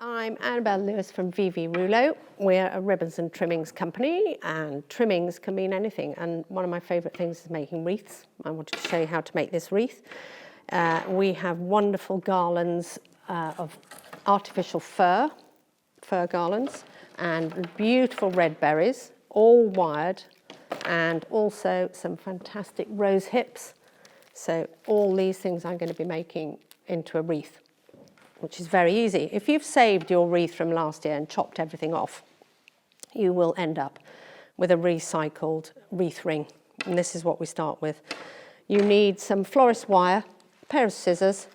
I'm Annabel Lewis from V Rouleaux. We're a ribbons and trimmings company, and trimmings can mean anything. And one of my favourite things is making wreaths. I wanted to show you how to make this wreath. We have wonderful garlands of artificial fir garlands, and beautiful red berries, all wired, and also some fantastic rose hips. So all these things I'm going to be making into a wreath, which is very easy. If you've saved your wreath from last year and chopped everything off, you will end up with a recycled wreath ring. And this is what we start with. You need some florist wire, a pair of scissors.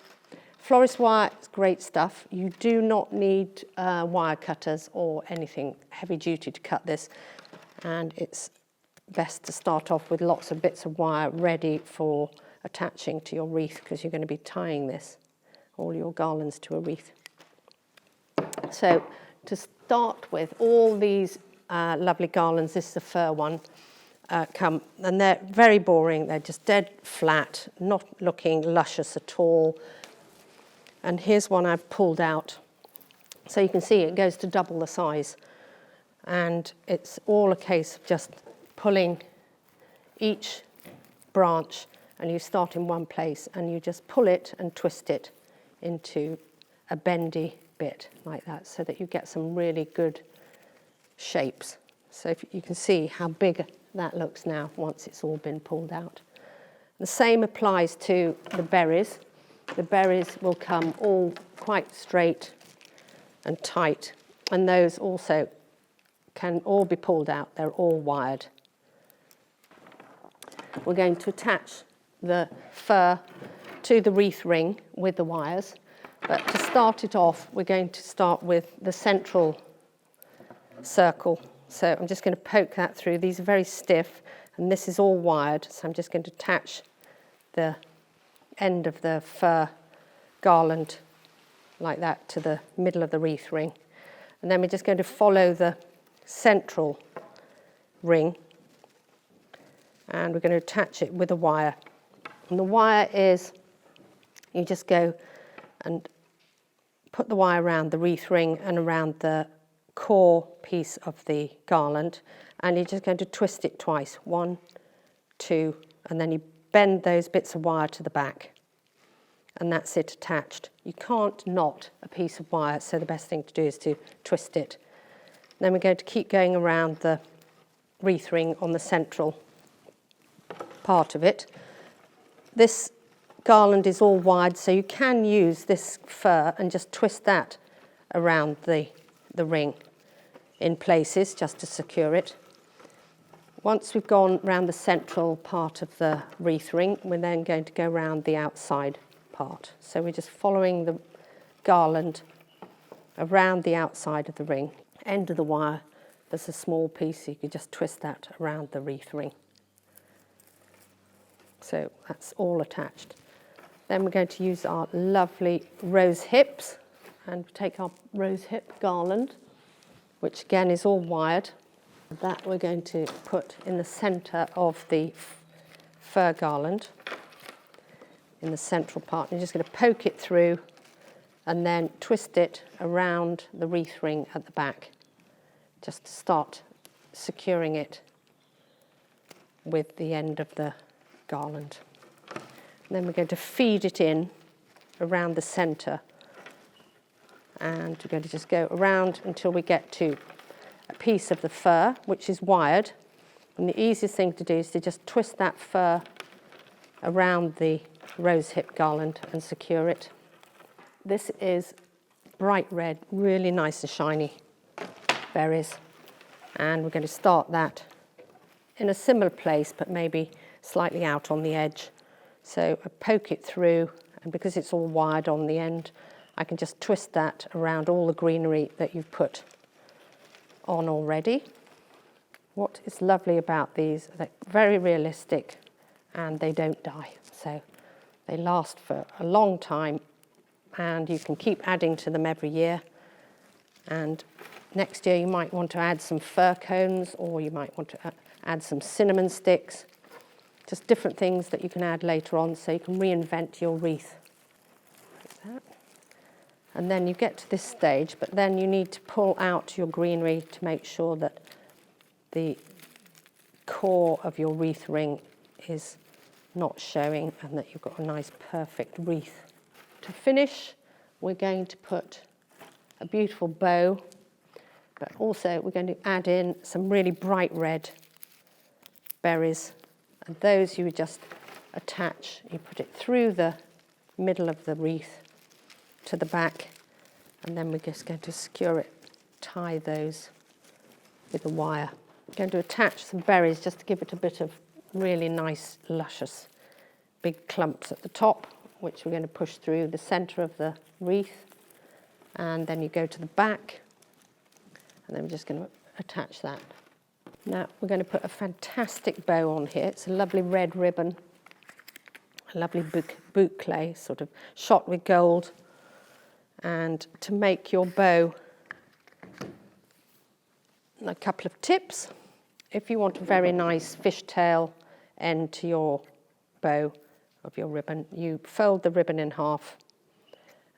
Florist wire is great stuff. You do not need wire cutters or anything heavy duty to cut this. And it's best to start off with lots of bits of wire ready for attaching to your wreath, because you're going to be tying all your garlands to a wreath. So to start with, all these lovely garlands, this is the fir one, come, and they're very boring. They're just dead flat, not looking luscious at all. And here's one I've pulled out. So you can see it goes to double the size. And it's all a case of just pulling each branch, and you start in one place and you just pull it and twist it into a bendy bit like that, so that you get some really good shapes. So if you can see how big that looks now once it's all been pulled out. The same applies to the berries. The berries will come all quite straight and tight, and those also can all be pulled out. They're all wired. We're going to attach the fir to the wreath ring with the wires, but to start it off, we're going to start with the central circle. So I'm just going to poke that through. These are very stiff, and this is all wired, so I'm just going to attach the end of the fir garland like that to the middle of the wreath ring. And then we're just going to follow the central ring, and we're going to attach it with a wire. And the wire is, you just go and put the wire around the wreath ring and around the core piece of the garland, and you're just going to twist it twice, 1, 2, and then you bend those bits of wire to the back, and that's it attached. You can't knot a piece of wire, so the best thing to do is to twist it. Then we're going to keep going around the wreath ring on the central part of it. This garland is all wired, so you can use this fir and just twist that around the ring in places just to secure it. Once we've gone around the central part of the wreath ring, we're then going to go around the outside part. So we're just following the garland around the outside of the ring. End of the wire, there's a small piece, so you can just twist that around the wreath ring. So that's all attached. Then we're going to use our lovely rose hips, and take our rose hip garland, which again is all wired. That we're going to put in the centre of the fir garland, in the central part. You're just going to poke it through and then twist it around the wreath ring at the back, just to start securing it with the end of the garland. And then we're going to feed it in around the centre, and we're going to just go around until we get to a piece of the fir which is wired, and the easiest thing to do is to just twist that fir around the rose hip garland and secure it. This is bright red, really nice and shiny berries, and we're going to start that in a similar place but maybe slightly out on the edge. So I poke it through, and because it's all wired on the end, I can just twist that around all the greenery that you've put on already. What is lovely about these, they're very realistic and they don't die. So they last for a long time, and you can keep adding to them every year. And next year you might want to add some fir cones, or you might want to add some cinnamon sticks. Just different things that you can add later on, so you can reinvent your wreath. Like that. And then you get to this stage, but then you need to pull out your greenery to make sure that the core of your wreath ring is not showing and that you've got a nice perfect wreath. To finish, we're going to put a beautiful bow, but also we're going to add in some really bright red berries, and those you would just attach. You put it through the middle of the wreath to the back, and then we're just going to secure it, tie those with a wire. I'm going to attach some berries just to give it a bit of really nice, luscious, big clumps at the top, which we're going to push through the centre of the wreath. And then you go to the back, and then we're just going to attach that. Now we're going to put a fantastic bow on here. It's a lovely red ribbon, a lovely boucle, sort of shot with gold. And to make your bow, a couple of tips. If you want a very nice fishtail end to your bow of your ribbon, you fold the ribbon in half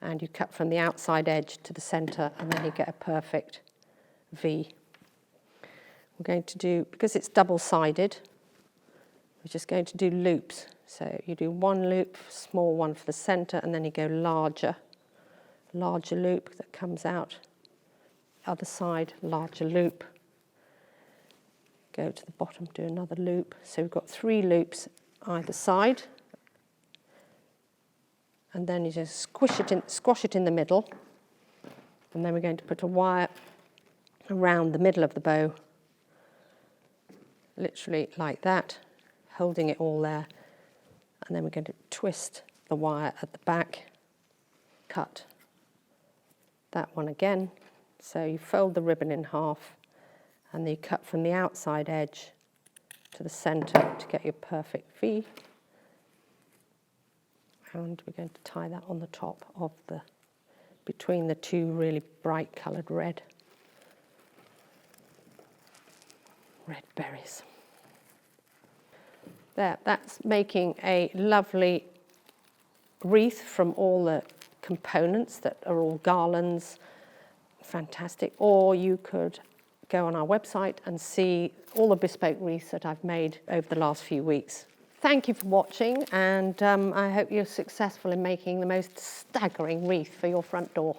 and you cut from the outside edge to the centre, and then you get a perfect V. We're going to do, because it's double-sided, we're just going to do loops. So you do one loop, small one for the centre, and then you go larger loop that comes out. Other side, larger loop. Go to the bottom, do another loop. So we've got 3 loops either side. And then you just squash it in the middle. And then we're going to put a wire around the middle of the bow, literally like that, holding it all there. And then we're going to twist the wire at the back, cut that one again. So you fold the ribbon in half, and then you cut from the outside edge to the centre to get your perfect V. And we're going to tie that on the top of between the 2 really bright coloured red berries. There, that's making a lovely wreath from all the components that are all garlands. Fantastic. Or you could go on our website and see all the bespoke wreaths that I've made over the last few weeks. Thank you for watching, and I hope you're successful in making the most staggering wreath for your front door.